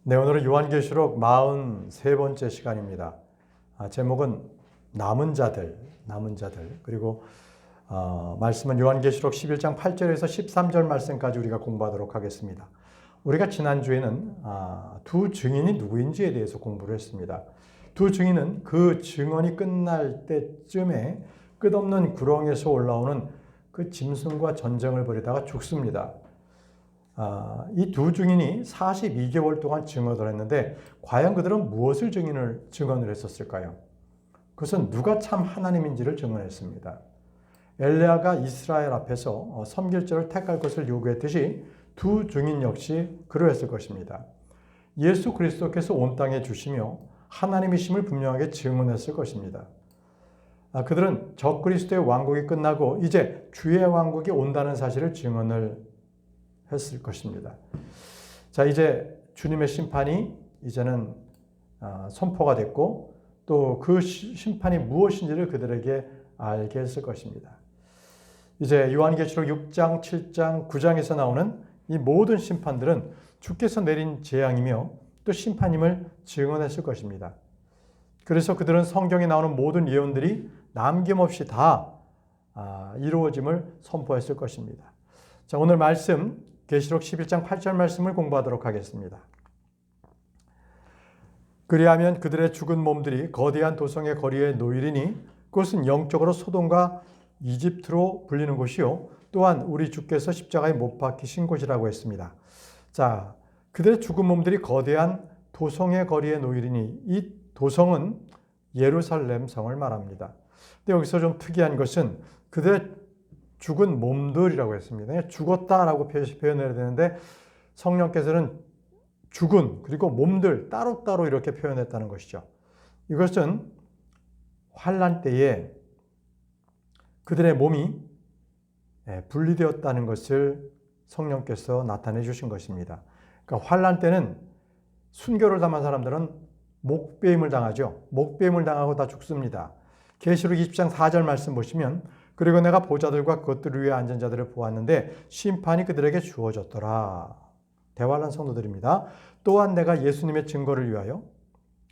네, 오늘은 요한계시록 43번째 시간입니다. 제목은 남은 자들. 그리고 말씀은 요한계시록 11장 8절에서 13절 말씀까지 우리가 공부하도록 하겠습니다. 우리가 지난주에는 두 증인이 누구인지에 대해서 공부를 했습니다. 두 증인은 그 증언이 끝날 때쯤에 끝없는 구렁에서 올라오는 그 짐승과 전쟁을 벌이다가 죽습니다. 이 두 증인이 42개월 동안 증언을 했는데 과연 그들은 무엇을 증언을 했었을까요? 그것은 누가 참 하나님인지를 증언했습니다. 엘리야가 이스라엘 앞에서 섬길 자를 택할 것을 요구했듯이 두 증인 역시 그러했을 것입니다. 예수 그리스도께서 온 땅에 주시며 하나님이심을 분명하게 증언했을 것입니다. 그들은 적그리스도의 왕국이 끝나고 이제 주의 왕국이 온다는 사실을 증언을 했을 것입니다. 자, 이제 주님의 심판이 이제는 선포가 됐고 또 그 심판이 무엇인지를 그들에게 알게 했을 것입니다. 이제 요한계시록 6장, 7장, 9장에서 나오는 이 모든 심판들은 주께서 내린 재앙이며 또 심판임을 증언했을 것입니다. 그래서 그들은 성경에 나오는 모든 예언들이 남김없이 다 이루어짐을 선포했을 것입니다. 자, 오늘 말씀 계시록 11장 8절 말씀을 공부하도록 하겠습니다. 그리하면 그들의 죽은 몸들이 거대한 도성의 거리에 놓이리니 그것은 영적으로 소돔과 이집트로 불리는 곳이요 또한 우리 주께서 십자가에 못 박히신 곳이라고 했습니다. 자, 그들의 죽은 몸들이 거대한 도성의 거리에 놓이리니 이 도성은 예루살렘 성을 말합니다. 근데 여기서 좀 특이한 것은 그들의 죽은 몸들이라고 했습니다. 죽었다라고 표현해야 되는데 성령께서는 죽은 그리고 몸들 따로따로 이렇게 표현했다는 것이죠. 이것은 환난 때에 그들의 몸이 분리되었다는 것을 성령께서 나타내 주신 것입니다. 그러니까 환난 때는 순교를 당한 사람들은 목베임을 당하죠. 목베임을 당하고 다 죽습니다. 계시록 20장 4절 말씀 보시면 그리고 내가 보좌들과 그것들 위에 앉은 자들을 보았는데 심판이 그들에게 주어졌더라. 대환란 성도들입니다. 또한 내가 예수님의 증거를 위하여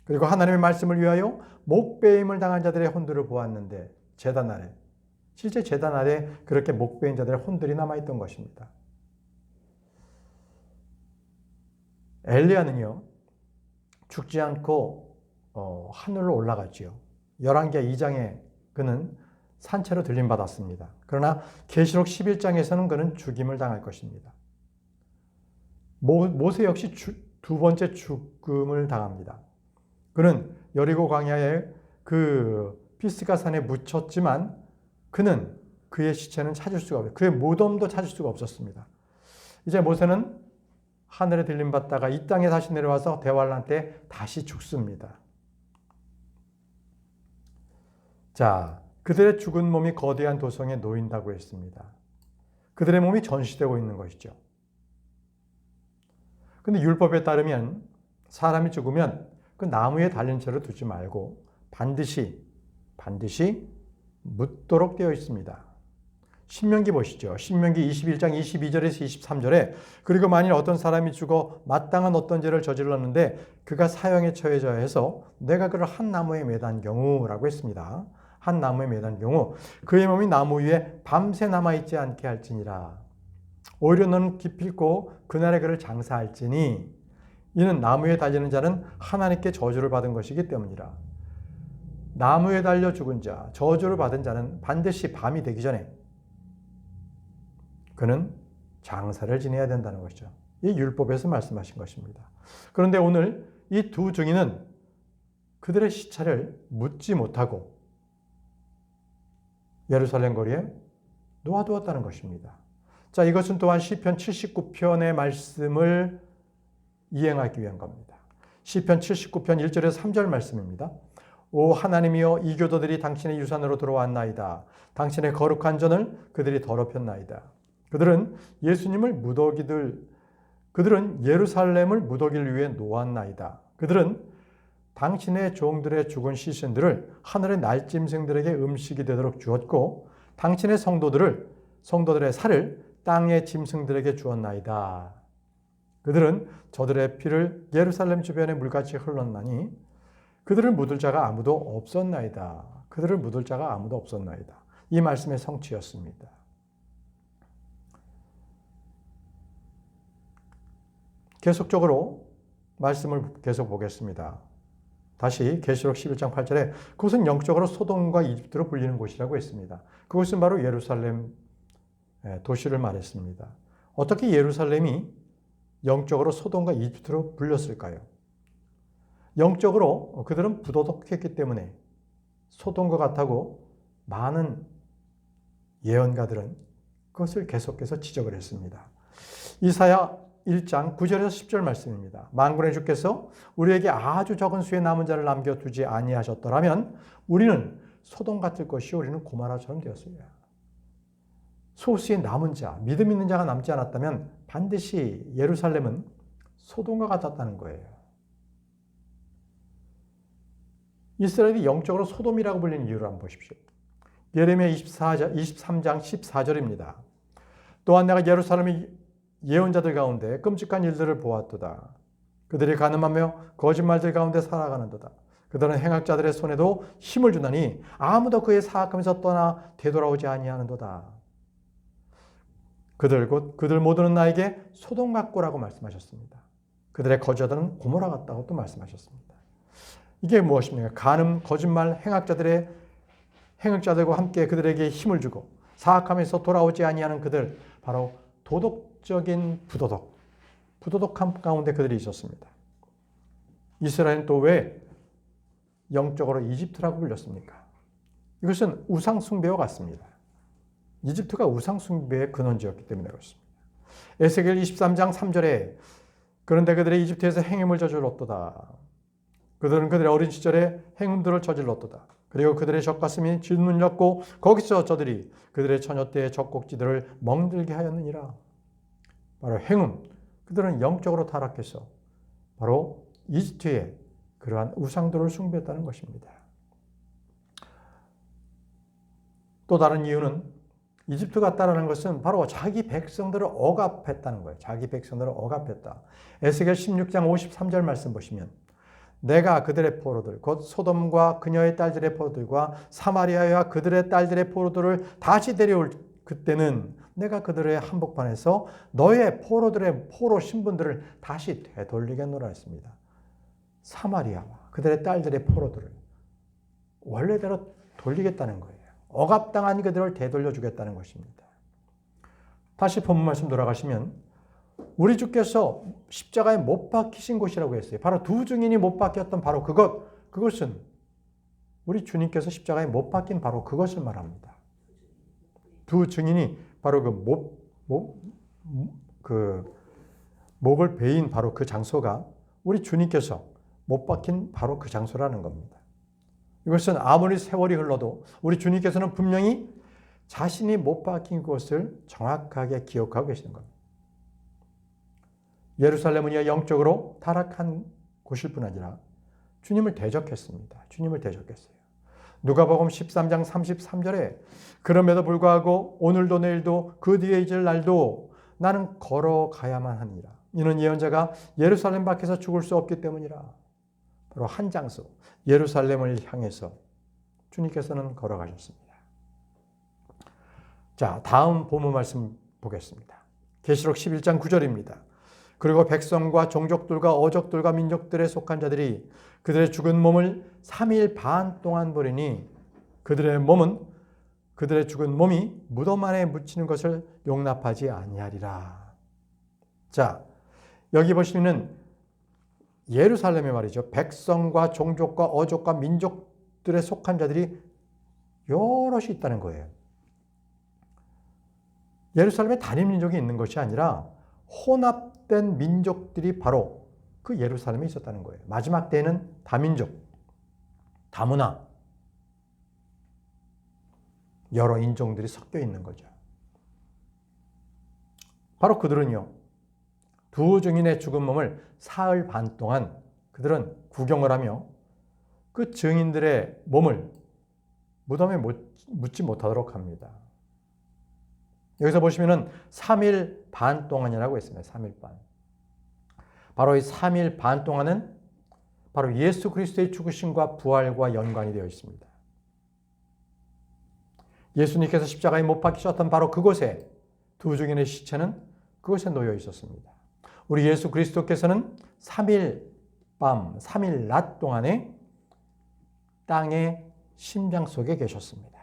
그리고 하나님의 말씀을 위하여 목베임을 당한 자들의 혼들을 보았는데 제단 아래 실제 제단 아래 그렇게 목베인 자들의 혼들이 남아있던 것입니다. 엘리야는요 죽지 않고 하늘로 올라갔지요. 열왕기하 2장에 그는 산채로 들림받았습니다. 그러나 계시록 11장에서는 그는 죽임을 당할 것입니다. 모세 역시 두 번째 죽음을 당합니다. 그는 여리고 광야에 그 피스가 산에 묻혔지만 그는 그의 시체는 찾을 수가 없어요. 그의 무덤도 찾을 수가 없었습니다. 이제 모세는 하늘에 들림받다가 이 땅에 다시 내려와서 대환란 때 다시 죽습니다. 자, 그들의 죽은 몸이 거대한 도성에 놓인다고 했습니다. 그들의 몸이 전시되고 있는 것이죠. 근데 율법에 따르면 사람이 죽으면 그 나무에 달린 채로 두지 말고 반드시 묻도록 되어 있습니다. 신명기 보시죠. 신명기 21장 22절에서 23절에 그리고 만일 어떤 사람이 죽어 마땅한 어떤 죄를 저질렀는데 그가 사형에 처해져야 해서 내가 그를 한 나무에 매단 경우라고 했습니다. 한 나무에 매단 경우 그의 몸이 나무 위에 밤새 남아있지 않게 할지니라. 오히려 너는 기필코 그날에 그를 장사할지니 이는 나무에 달리는 자는 하나님께 저주를 받은 것이기 때문이라. 나무에 달려 죽은 자, 저주를 받은 자는 반드시 밤이 되기 전에 그는 장사를 지내야 된다는 것이죠. 이 율법에서 말씀하신 것입니다. 그런데 오늘 이 두 증인은 그들의 시체를 묻지 못하고 예루살렘 거리에 놓아두었다는 것입니다. 자, 이것은 또한 시편 79편의 말씀을 이행하기 위한 겁니다. 시편 79편 1절에서 3절 말씀입니다. 오 하나님이여 이 교도들이 당신의 유산으로 들어왔나이다. 당신의 거룩한 전을 그들이 더럽혔나이다. 그들은 예루살렘을 무더기를 위해 놓았나이다. 그들은 당신의 종들의 죽은 시신들을 하늘의 날짐승들에게 음식이 되도록 주었고 당신의 성도들의 살을 땅의 짐승들에게 주었나이다. 그들은 저들의 피를 예루살렘 주변에 물같이 흘렀나니 그들을 묻을 자가 아무도 없었나이다. 그들을 묻을 자가 아무도 없었나이다. 이 말씀의 성취였습니다. 계속적으로 말씀을 계속 보겠습니다. 다시 계시록 11장 8절에 그것은 영적으로 소돔과 이집트로 불리는 곳이라고 했습니다. 그것은 바로 예루살렘 도시를 말했습니다. 어떻게 예루살렘이 영적으로 소돔과 이집트로 불렸을까요? 영적으로 그들은 부도덕했기 때문에 소돔과 같다고 많은 예언가들은 그것을 계속해서 지적을 했습니다. 이사야 1장 9절에서 10절 말씀입니다. 만군의 주께서 우리에게 아주 적은 수의 남은 자를 남겨두지 아니하셨더라면 우리는 소돔 같을 것이요 우리는 고모라처럼 되었으리라. 소수의 남은 자, 믿음 있는 자가 남지 않았다면 반드시 예루살렘은 소돔과 같았다는 거예요. 이스라엘이 영적으로 소돔이라고 불리는 이유를 한번 보십시오. 예레미야 23장 14절입니다. 또한 내가 예루살렘의 예언자들 가운데 끔찍한 일들을 보았도다. 그들이 간음하며 거짓말들 가운데 살아가는도다. 그들은 행악자들의 손에도 힘을 주나니 아무도 그의 사악함에서 떠나 되돌아오지 아니하는도다. 그들 모두는 나에게 소돔 같고라고 말씀하셨습니다. 그들의 거저들은 고모라 같다고 또 말씀하셨습니다. 이게 무엇입니까? 간음, 거짓말, 행악자들과 함께 그들에게 힘을 주고 사악함에서 돌아오지 아니하는 그들, 바로 도덕적인 부도덕함 가운데 그들이 있었습니다. 이스라엘은 또 왜 영적으로 이집트라고 불렸습니까? 이것은 우상숭배와 같습니다. 이집트가 우상숭배의 근원지였기 때문에 그렇습니다. 에스겔 23장 3절에 그런데 그들의 이집트에서 행음을 저질렀도다. 그들은 그들의 어린 시절에 행음들을 저질렀도다. 그리고 그들의 젖가슴이 짓눌렸고 거기서 저들이 그들의 처녀 때의 젖꼭지들을 멍들게 하였느니라. 바로 행음, 그들은 영적으로 타락해서 바로 이집트의 그러한 우상들을 숭배했다는 것입니다. 또 다른 이유는 이집트 같다라는 것은 바로 자기 백성들을 억압했다는 거예요. 자기 백성들을 억압했다. 에스겔 16장 53절 말씀 보시면 내가 그들의 포로들 곧 소돔과 그녀의 딸들의 포로들과 사마리아와 그들의 딸들의 포로들을 다시 데려올 그때는 내가 그들의 한복판에서 너의 포로들의 포로 신분들을 다시 되돌리겠노라 했습니다. 사마리아와 그들의 딸들의 포로들을 원래대로 돌리겠다는 거예요. 억압당한 그들을 되돌려 주겠다는 것입니다. 다시 본문 말씀 돌아가시면 우리 주께서 십자가에 못 박히신 곳이라고 했어요. 바로 두 증인이 못 박혔던 바로 그것은 우리 주님께서 십자가에 못 박힌 바로 그것을 말합니다. 두 증인이 바로 목을 베인 바로 그 장소가 우리 주님께서 못 박힌 바로 그 장소라는 겁니다. 이것은 아무리 세월이 흘러도 우리 주님께서는 분명히 자신이 못 박힌 곳을 정확하게 기억하고 계시는 겁니다. 예루살렘은 영적으로 타락한 곳일 뿐 아니라 주님을 대적했습니다. 주님을 대적했어요. 누가복음 13장 33절에 그럼에도 불구하고 오늘도 내일도 그 뒤에 있을 날도 나는 걸어가야만 하니라. 이는 예언자가 예루살렘 밖에서 죽을 수 없기 때문이라. 바로 한 장소 예루살렘을 향해서 주님께서는 걸어가셨습니다. 자, 다음 본문 말씀 보겠습니다. 계시록 11장 9절입니다. 그리고 백성과 종족들과 어족들과 민족들에 속한 자들이 그들의 죽은 몸을 3일 반 동안 버리니 그들의 죽은 몸이 무덤 안에 묻히는 것을 용납하지 아니하리라. 자, 여기 보시면 예루살렘에 말이죠. 백성과 종족과 어족과 민족들에 속한 자들이 여럿이 있다는 거예요. 예루살렘에 단임 민족이 있는 것이 아니라 혼합된 민족들이 바로 그 예루살렘에 있었다는 거예요. 마지막 때에는 다민족, 다문화, 여러 인종들이 섞여 있는 거죠. 바로 그들은요, 두 증인의 죽은 몸을 사흘 반 동안 그들은 구경을 하며 그 증인들의 몸을 무덤에 묻지 못하도록 합니다. 여기서 보시면은 3일 반 동안이라고 했습니다. 3일 반. 바로 이 3일 반 동안은 바로 예수 그리스도의 죽으심과 부활과 연관이 되어 있습니다. 예수님께서 십자가에 못 박히셨던 바로 그곳에 두 증인의 시체는 그곳에 놓여 있었습니다. 우리 예수 그리스도께서는 3일 밤, 3일 낮 동안에 땅의 심장 속에 계셨습니다.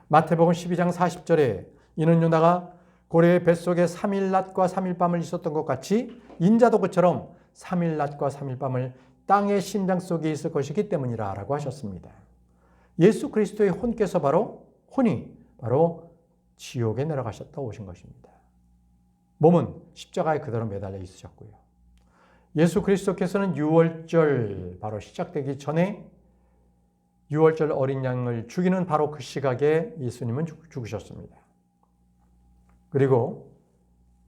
마태복음 12장 40절에 이는 유다가 고래의 뱃속에 3일 낮과 3일 밤을 있었던 것 같이 인자도 그처럼 3일 낮과 3일 밤을 땅의 심장 속에 있을 것이기 때문이라 라고 하셨습니다. 예수 그리스도의 혼께서 혼이 바로 지옥에 내려가셨다 오신 것입니다. 몸은 십자가에 그대로 매달려 있으셨고요. 예수 그리스도께서는 유월절 바로 시작되기 전에 유월절 어린 양을 죽이는 바로 그 시각에 예수님은 죽으셨습니다. 그리고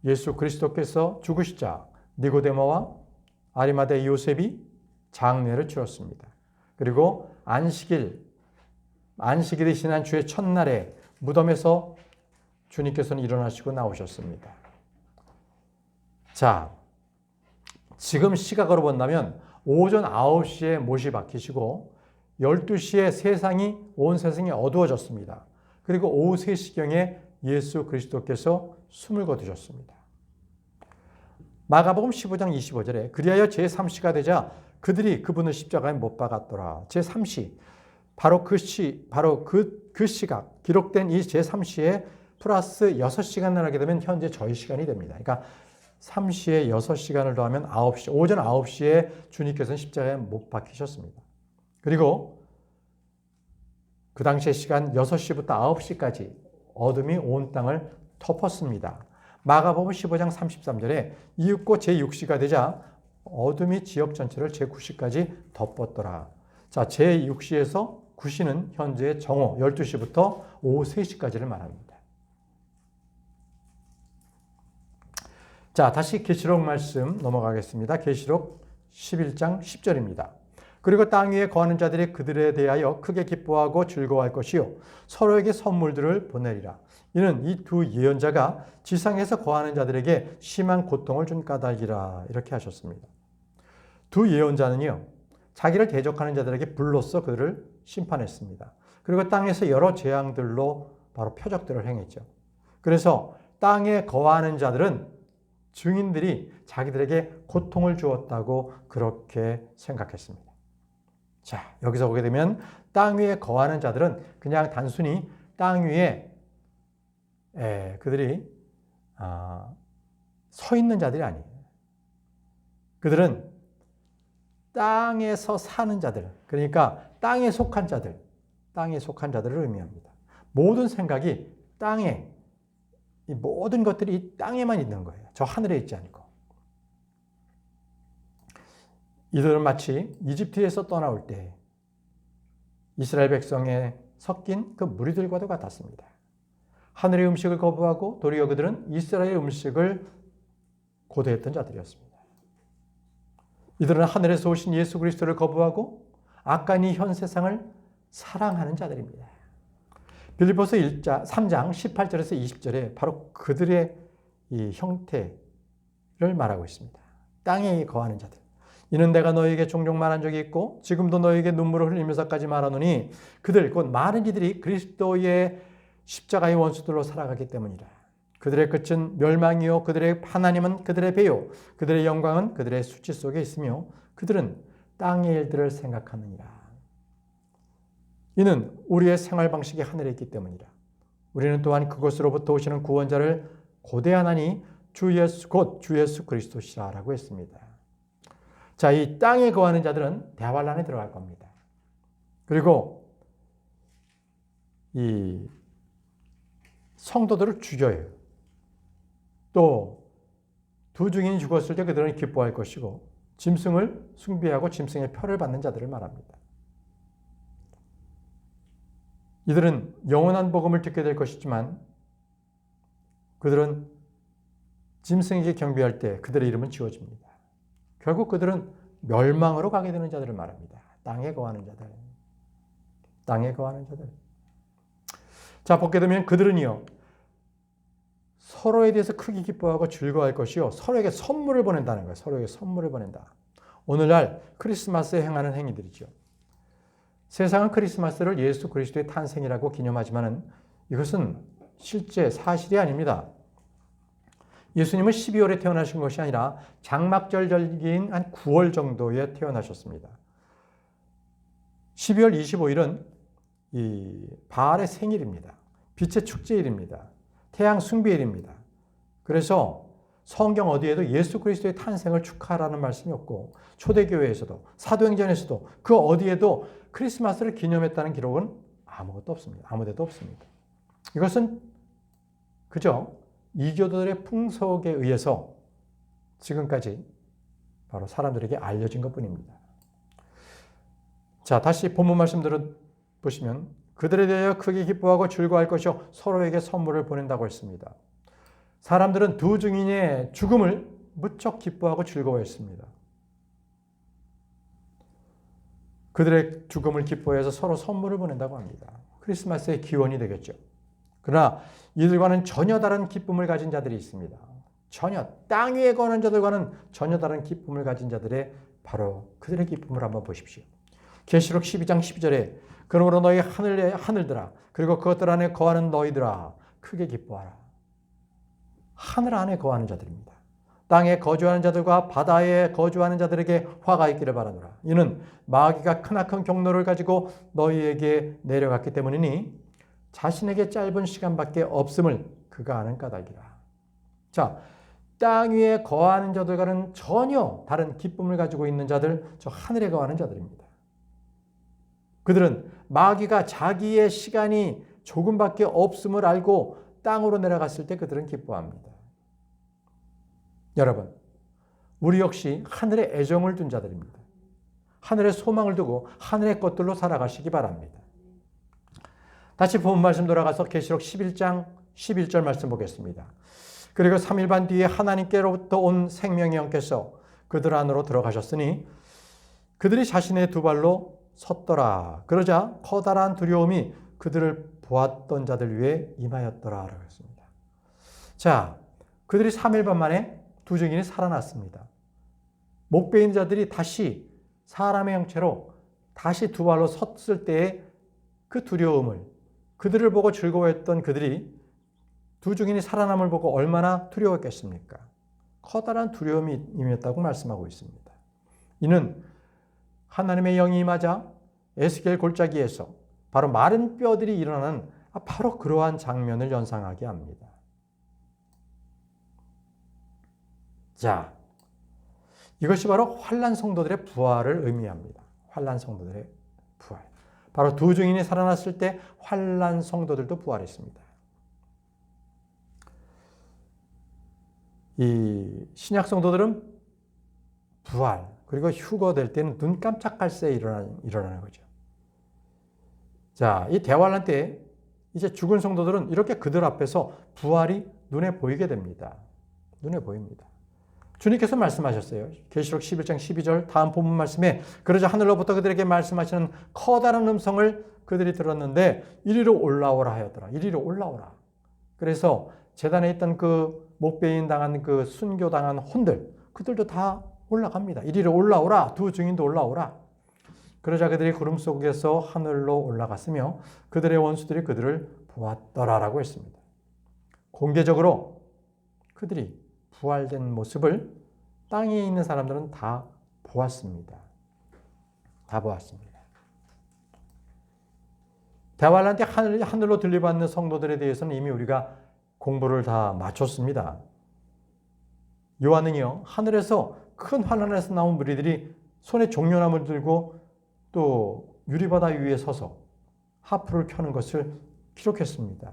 예수 그리스도께서 죽으시자 니고데모와 아리마대 요셉이 장례를 치렀습니다. 그리고 안식일이 지난 주의 첫날에 무덤에서 주님께서는 일어나시고 나오셨습니다. 자, 지금 시각으로 본다면 오전 9시에 못이 박히시고 12시에 온 세상이 어두워졌습니다. 그리고 오후 3시경에 예수 그리스도께서 숨을 거두셨습니다. 마가복음 15장 25절에 그리하여 제3시가 되자 그들이 그분을 십자가에 못 박았더라. 제3시, 바로 그 시각, 기록된 이 제3시에 플러스 6시간을 하게 되면 현재 저희 시간이 됩니다. 그러니까 3시에 6시간을 더하면 9시, 오전 9시에 주님께서는 십자가에 못 박히셨습니다. 그리고 그 당시의 시간 6시부터 9시까지 어둠이 온 땅을 덮었습니다. 마가복음 15장 33절에 이윽고 제6시가 되자 어둠이 지역 전체를 제9시까지 덮었더라. 자, 제6시에서 9시는 현재의 정오 12시부터 오후 3시까지를 말합니다. 자, 다시 계시록 말씀 넘어가겠습니다. 계시록 11장 10절입니다. 그리고 땅 위에 거하는 자들이 그들에 대하여 크게 기뻐하고 즐거워할 것이요 서로에게 선물들을 보내리라. 이는 이 두 예언자가 지상에서 거하는 자들에게 심한 고통을 준 까닭이라 이렇게 하셨습니다. 두 예언자는요, 자기를 대적하는 자들에게 불로써 그들을 심판했습니다. 그리고 땅에서 여러 재앙들로 바로 표적들을 행했죠. 그래서 땅에 거하는 자들은 증인들이 자기들에게 고통을 주었다고 그렇게 생각했습니다. 자, 여기서 보게 되면 땅 위에 거하는 자들은 그냥 단순히 땅 위에 그들이 서 있는 자들이 아니에요. 그들은 땅에서 사는 자들, 그러니까 땅에 속한 자들을 의미합니다. 모든 생각이 땅에, 이 모든 것들이 이 땅에만 있는 거예요. 저 하늘에 있지 않고. 이들은 마치 이집트에서 떠나올 때 이스라엘 백성에 섞인 그 무리들과도 같았습니다. 하늘의 음식을 거부하고 도리어 그들은 이스라엘 음식을 고대했던 자들이었습니다. 이들은 하늘에서 오신 예수 그리스도를 거부하고 악한 이 현 세상을 사랑하는 자들입니다. 빌립보서 3장 18절에서 20절에 바로 그들의 이 형태를 말하고 있습니다. 땅에 거하는 자들. 이는 내가 너에게 종종 말한 적이 있고 지금도 너에게 눈물을 흘리면서까지 말하노니 그들 곧 많은 이들이 그리스도의 십자가의 원수들로 살아가기 때문이라. 그들의 끝은 멸망이요 그들의 하나님은 그들의 배요 그들의 영광은 그들의 수치 속에 있으며 그들은 땅의 일들을 생각하느니라. 이는 우리의 생활 방식이 하늘에 있기 때문이라. 우리는 또한 그것으로부터 오시는 구원자를 고대하나니 곧 주 예수 그리스도시라 라고 했습니다. 자, 이 땅에 거하는 자들은 대환란에 들어갈 겁니다. 그리고 이 성도들을 죽여요. 또 두 증인이 죽었을 때 그들은 기뻐할 것이고 짐승을 숭배하고 짐승의 표를 받는 자들을 말합니다. 이들은 영원한 복음을 듣게 될 것이지만 그들은 짐승에게 경배할 때 그들의 이름은 지워집니다. 결국 그들은 멸망으로 가게 되는 자들을 말합니다. 땅에 거하는 자들. 땅에 거하는 자들. 자, 보게 되면 그들은요, 서로에 대해서 크게 기뻐하고 즐거워할 것이요. 서로에게 선물을 보낸다는 거예요. 서로에게 선물을 보낸다. 오늘날 크리스마스에 행하는 행위들이죠. 세상은 크리스마스를 예수 그리스도의 탄생이라고 기념하지만 이것은 실제 사실이 아닙니다. 예수님은 12월에 태어나신 것이 아니라 장막절 절기인 한 9월 정도에 태어나셨습니다. 12월 25일은 이 바알의 생일입니다. 빛의 축제일입니다. 태양 숭배일입니다. 그래서 성경 어디에도 예수 그리스도의 탄생을 축하하라는 말씀이 없고 초대교회에서도 사도행전에서도 그 어디에도 크리스마스를 기념했다는 기록은 아무것도 없습니다. 아무데도 없습니다. 이것은 그저 이교도들의 풍속에 의해서 지금까지 바로 사람들에게 알려진 것뿐입니다. 자, 다시 본문 말씀 들어보시면 그들에 대하여 크게 기뻐하고 즐거워할 것이요 서로에게 선물을 보낸다고 했습니다. 사람들은 두 증인의 죽음을 무척 기뻐하고 즐거워했습니다. 그들의 죽음을 기뻐해서 서로 선물을 보낸다고 합니다. 크리스마스의 기원이 되겠죠. 그러나 이들과는 전혀 다른 기쁨을 가진 자들이 있습니다. 전혀 땅 위에 거하는 자들과는 전혀 다른 기쁨을 가진 자들의 바로 그들의 기쁨을 한번 보십시오. 계시록 12장 12절에 그러므로 너희 하늘들아 그리고 그것들 안에 거하는 너희들아 크게 기뻐하라. 하늘 안에 거하는 자들입니다. 땅에 거주하는 자들과 바다에 거주하는 자들에게 화가 있기를 바라노라. 이는 마귀가 크나큰 경로를 가지고 너희에게 내려갔기 때문이니 자신에게 짧은 시간밖에 없음을 그가 아는 까닭이라. 자, 땅 위에 거하는 자들과는 전혀 다른 기쁨을 가지고 있는 자들, 저 하늘에 거하는 자들입니다. 그들은 마귀가 자기의 시간이 조금밖에 없음을 알고 땅으로 내려갔을 때 그들은 기뻐합니다. 여러분, 우리 역시 하늘에 애정을 둔 자들입니다. 하늘에 소망을 두고 하늘의 것들로 살아가시기 바랍니다. 다시 본 말씀 돌아가서 계시록 11장 11절 말씀 보겠습니다. 그리고 3일 반 뒤에 하나님께로부터 온 생명의 영께서 그들 안으로 들어가셨으니 그들이 자신의 두 발로 섰더라. 그러자 커다란 두려움이 그들을 보았던 자들 위에 임하였더라. 라고 했습니다. 자, 그들이 3일 반 만에 두 증인이 살아났습니다. 못 베인 자들이 다시 사람의 형체로 다시 두 발로 섰을 때의 그 두려움을 그들을 보고 즐거워했던 그들이 두 증인이 살아남을 보고 얼마나 두려웠겠습니까? 커다란 두려움이 임했다고 말씀하고 있습니다. 이는 하나님의 영이 임하자 에스겔 골짜기에서 바로 마른 뼈들이 일어나는 바로 그러한 장면을 연상하게 합니다. 자, 이것이 바로 환난 성도들의 부활을 의미합니다. 환난 성도들의 부활. 바로 두 증인이 살아났을 때 환난 성도들도 부활했습니다. 이 신약 성도들은 부활, 그리고 휴거될 때는 눈 깜짝할 새에 일어나는 거죠. 자, 이 대환란 때 이제 죽은 성도들은 이렇게 그들 앞에서 부활이 눈에 보이게 됩니다. 눈에 보입니다. 주님께서 말씀하셨어요. 계시록 11장 12절 다음 본문 말씀에 그러자 하늘로부터 그들에게 말씀하시는 커다란 음성을 그들이 들었는데 이리로 올라오라 하였더라. 이리로 올라오라. 그래서 제단에 있던 그 목베인 당한 그 순교당한 혼들, 그들도 다 올라갑니다. 이리로 올라오라. 두 증인도 올라오라. 그러자 그들이 구름 속에서 하늘로 올라갔으며 그들의 원수들이 그들을 보았더라라고 했습니다. 공개적으로 그들이 부활된 모습을 땅에 있는 사람들은 다 보았습니다. 다 보았습니다. 대환란 때 하늘로 들려받는 성도들에 대해서는 이미 우리가 공부를 다 마쳤습니다. 요한은요, 하늘에서 큰 환난에서 나온 무리들이 손에 종려나무를 들고 또 유리바다 위에 서서 하프를 켜는 것을 기록했습니다.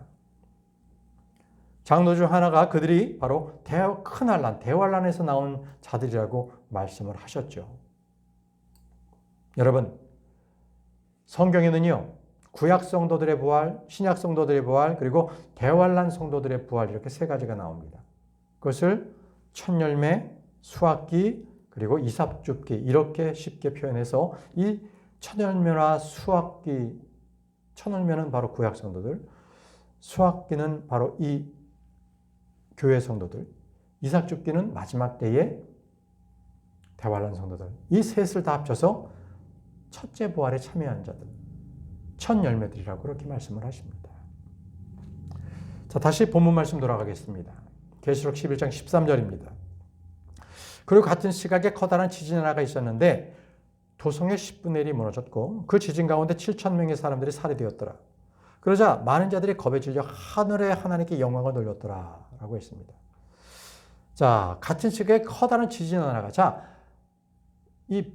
장로 중 하나가 그들이 바로 큰 환난, 대환란에서 나온 자들이라고 말씀을 하셨죠. 여러분, 성경에는요, 구약 성도들의 부활, 신약 성도들의 부활, 그리고 대환란 성도들의 부활 이렇게 세 가지가 나옵니다. 그것을 첫열매, 수확기, 그리고 이삭줍기 이렇게 쉽게 표현해서 이 첫열매와 수확기, 첫열매는 바로 구약 성도들, 수확기는 바로 이 교회 성도들, 이삭 죽기는 마지막 때의 대환란 성도들, 이 셋을 다 합쳐서 첫째 부활에 참여한 자들, 첫 열매들이라고 그렇게 말씀을 하십니다. 자, 다시 본문 말씀 돌아가겠습니다. 계시록 11장 13절입니다. 그리고 같은 시각에 커다란 지진 하나가 있었는데 도성의 10분의 1이 무너졌고 그 지진 가운데 7천 명의 사람들이 살해되었더라. 그러자 많은 자들이 겁에 질려 하늘에 하나님께 영광을 돌렸더라 라고 했습니다. 자, 같은 시각에 커다란 지진 하나가, 자, 이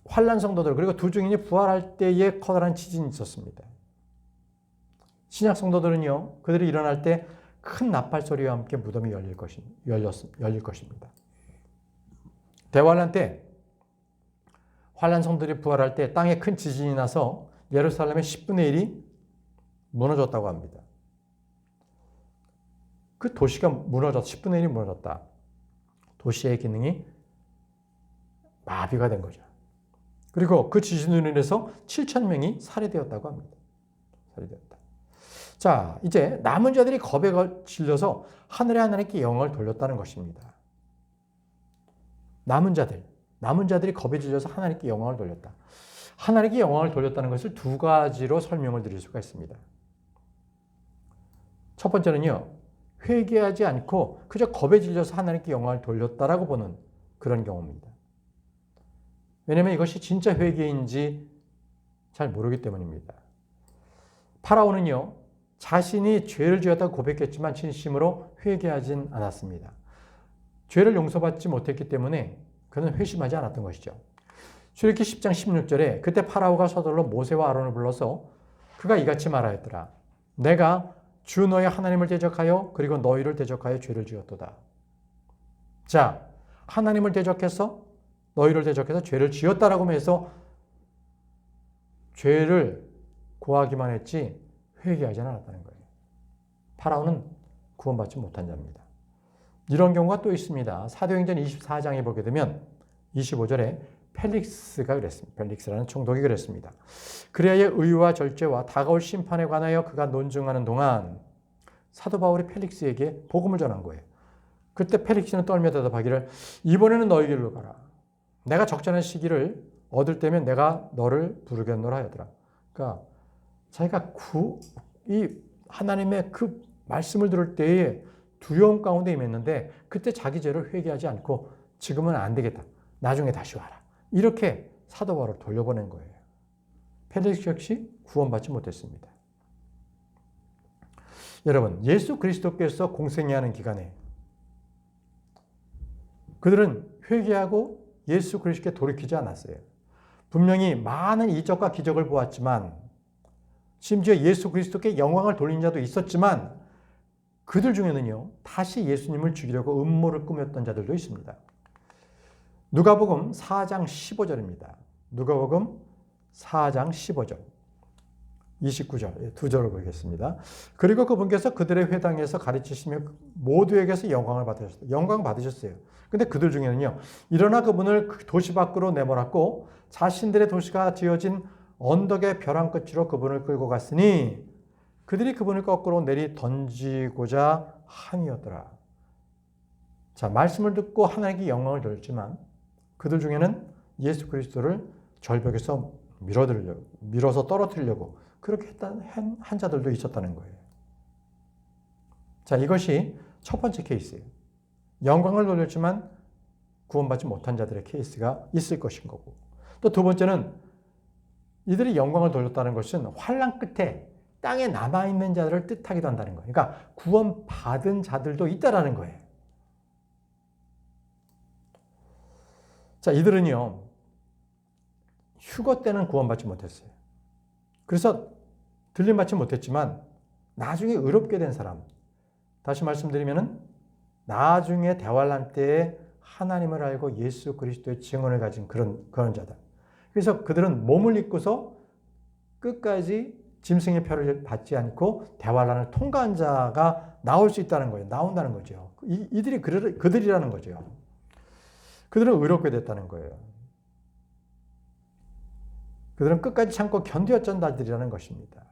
환란 성도들 그리고 두 증인이 부활할 때에 커다란 지진이 있었습니다. 신약 성도들은요, 그들이 일어날 때 큰 나팔 소리와 함께 무덤이 열릴 것입니다. 대환란 때 환란 성도들이 부활할 때 땅에 큰 지진이 나서 예루살렘의 10분의 1이 무너졌다고 합니다. 그 도시가 무너졌다. 10분의 1이 무너졌다. 도시의 기능이 마비가 된 거죠. 그리고 그 지진으로 인해서 7천 명이 살해되었다고 합니다. 살해되었다. 자, 이제 남은 자들이 겁에 질려서 하늘에 하나님께 영광을 돌렸다는 것입니다. 남은 자들이 겁에 질려서 하나님께 영광을 돌렸다. 하나님께 영광을 돌렸다는 것을 두 가지로 설명을 드릴 수가 있습니다. 첫 번째는요, 회개하지 않고 그저 겁에 질려서 하나님께 영광을 돌렸다라고 보는 그런 경우입니다. 왜냐하면 이것이 진짜 회개인지 잘 모르기 때문입니다. 파라오는요, 자신이 죄를 지었다고 고백했지만 진심으로 회개하진 않았습니다. 죄를 용서받지 못했기 때문에 그는 회심하지 않았던 것이죠. 출애굽기 10장 16절에 그때 파라오가 서둘러 모세와 아론을 불러서 그가 이같이 말하였더라. 내가 주 너의 하나님을 대적하여 그리고 너희를 대적하여 죄를 지었도다. 자, 하나님을 대적해서 너희를 대적해서 죄를 지었다라고 해서 죄를 고하기만 했지 회개하지 않았다는 거예요. 파라오는 구원받지 못한 자입니다. 이런 경우가 또 있습니다. 사도행전 24장에 보게 되면 25절에 펠릭스가 그랬습니다. 펠릭스라는 총독이 그랬습니다. 그리하여 의와 절제와 다가올 심판에 관하여 그가 논증하는 동안 사도 바울이 펠릭스에게 복음을 전한 거예요. 그때 펠릭스는 떨며 대답하기를 이번에는 너희 길로 가라. 내가 적절한 시기를 얻을 때면 내가 너를 부르겠노라 하더라. 그러니까 자기가 이 하나님의 그 말씀을 들을 때에 두려움 가운데 임했는데 그때 자기 죄를 회개하지 않고 지금은 안 되겠다. 나중에 다시 와라. 이렇게 사도 바울을 돌려보낸 거예요. 펠릭스 역시 구원받지 못했습니다. 여러분, 예수 그리스도께서 공생애하는 기간에 그들은 회개하고 예수 그리스도께 돌이키지 않았어요. 분명히 많은 이적과 기적을 보았지만 심지어 예수 그리스도께 영광을 돌린 자도 있었지만 그들 중에는요, 다시 예수님을 죽이려고 음모를 꾸몄던 자들도 있습니다. 누가복음 4장 15절입니다. 누가복음 4장 15절, 29절, 두 절을 보겠습니다. 그리고 그분께서 그들의 회당에서 가르치시며 모두에게서 영광을 받으셨어요. 영광 받으셨어요. 근데 그들 중에는요, 일어나 그분을 도시 밖으로 내몰았고 자신들의 도시가 지어진 언덕의 벼랑 끝으로 그분을 끌고 갔으니 그들이 그분을 거꾸로 내리 던지고자 함이었더라. 자, 말씀을 듣고 하나님께 영광을 돌렸지만 그들 중에는 예수 그리스도를 절벽에서 밀어서 떨어뜨리려고 그렇게 한 자들도 있었다는 거예요. 자, 이것이 첫 번째 케이스예요. 영광을 돌렸지만 구원받지 못한 자들의 케이스가 있을 것인 거고, 또 두 번째는 이들이 영광을 돌렸다는 것은 환난 끝에 땅에 남아있는 자들을 뜻하기도 한다는 거예요. 그러니까 구원받은 자들도 있다라는 거예요. 자, 이들은요, 휴거 때는 구원받지 못했어요. 그래서 들림받지 못했지만 나중에 의롭게 된 사람, 다시 말씀드리면은 나중에 대환란 때에 하나님을 알고 예수 그리스도의 증언을 가진 그런 자들. 그래서 그들은 몸을 입고서 끝까지 짐승의 표를 받지 않고 대환란을 통과한 자가 나올 수 있다는 거예요. 나온다는 거죠. 이들이 그들이라는 거죠. 그들은 의롭게 됐다는 거예요. 그들은 끝까지 참고 견디었던 자들이라는 것입니다.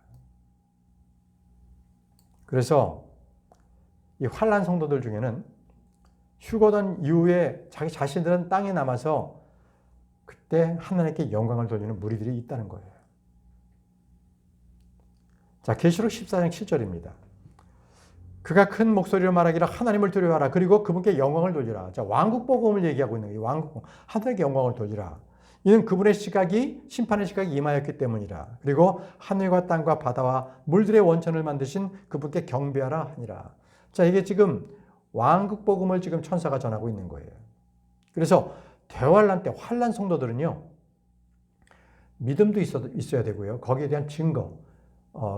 그래서 이 환난 성도들 중에는 휴거된 이후에 자기 자신들은 땅에 남아서 그때 하나님께 영광을 돌리는 무리들이 있다는 거예요. 자, 계시록 14장 7절입니다. 그가 큰 목소리로 말하기를 하나님을 두려워하라. 그리고 그분께 영광을 돌리라. 자, 왕국 복음을 얘기하고 있는 거예요. 왕국, 하나님께 영광을 돌리라. 이는 그분의 시각이 심판의 시각이 임하였기 때문이라. 그리고 하늘과 땅과 바다와 물들의 원천을 만드신 그분께 경배하라 하니라. 자, 이게 지금 왕국 복음을 지금 천사가 전하고 있는 거예요. 그래서 대환란 때 환란 성도들은요, 믿음도 있어야 되고요. 거기에 대한 증거,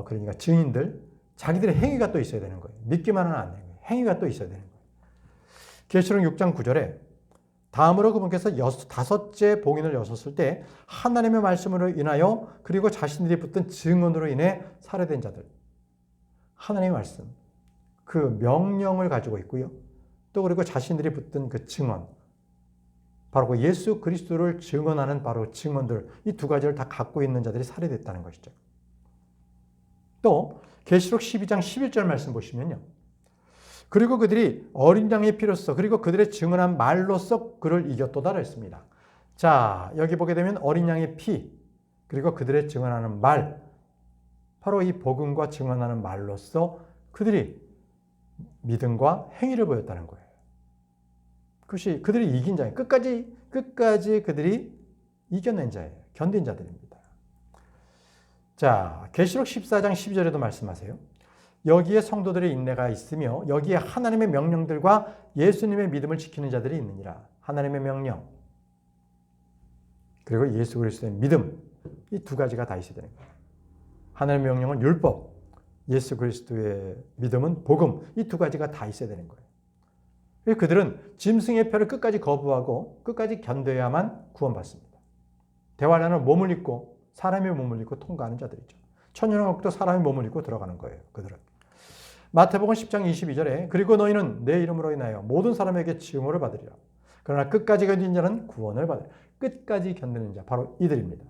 그러니까 증인들, 자기들의 행위가 또 있어야 되는 거예요. 믿기만은 안 되는 거예요. 행위가 또 있어야 되는 거예요. 계시록 6장 9절에 다음으로 그분께서 다섯째 봉인을 여셨을 때 하나님의 말씀으로 인하여 그리고 자신들이 붙든 증언으로 인해 살해된 자들. 하나님의 말씀, 그 명령을 가지고 있고요. 또 그리고 자신들이 붙든 그 증언, 바로 그 예수 그리스도를 증언하는 바로 증언들, 이 두 가지를 다 갖고 있는 자들이 살해됐다는 것이죠. 또 계시록 12장 11절 말씀 보시면요. 그리고 그들이 어린 양의 피로써 그리고 그들의 증언한 말로써 그를 이겼도다 했습니다. 자, 여기 보게 되면 어린 양의 피 그리고 그들의 증언하는 말, 바로 이 복음과 증언하는 말로써 그들이 믿음과 행위를 보였다는 거예요. 그것이 그들이 이긴 자예요. 끝까지 그들이 이겨낸 자예요. 견딘 자들입니다. 자, 계시록 14장 12절에도 말씀하세요. 여기에 성도들의 인내가 있으며 여기에 하나님의 명령들과 예수님의 믿음을 지키는 자들이 있느니라. 하나님의 명령 그리고 예수 그리스도의 믿음, 이 두 가지가 다 있어야 되는 거예요. 하나님의 명령은 율법, 예수 그리스도의 믿음은 복음, 이 두 가지가 다 있어야 되는 거예요. 그들은 짐승의 표를 끝까지 거부하고 끝까지 견뎌야만 구원받습니다. 대환란은 몸을 입고 사람의 몸을 입고 통과하는 자들이죠. 천년왕국도 사람의 몸을 입고 들어가는 거예요. 그들은. 마태복음 10장 22절에 그리고 너희는 내 이름으로 인하여 모든 사람에게 증오를 받으리라. 그러나 끝까지 견딘 자는 구원을 받으리라. 끝까지 견디는 자 바로 이들입니다.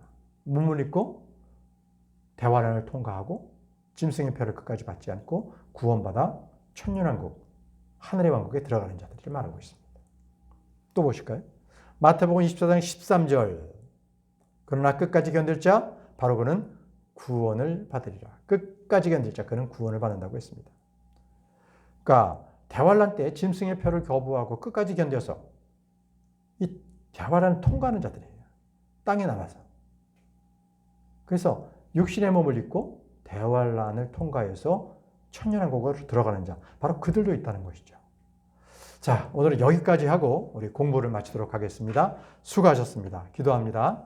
몸을 입고 대환란을 통과하고 짐승의 표를 끝까지 받지 않고 구원받아 천년왕국 하늘의 왕국에 들어가는 자들을 말하고 있습니다. 또 보실까요? 마태복음 24장 13절 그러나 끝까지 견딜 자 바로 그는 구원을 받으리라. 끝까지 견딜 자 그는 구원을 받는다고 했습니다. 그러니까 대환란 때 짐승의 표를 거부하고 끝까지 견뎌서 이 대환란을 통과하는 자들이에요. 땅에 남아서. 그래서 육신의 몸을 입고 대환란을 통과해서 천년왕국으로 들어가는 자, 바로 그들도 있다는 것이죠. 자, 오늘은 여기까지 하고 우리 공부를 마치도록 하겠습니다. 수고하셨습니다. 기도합니다.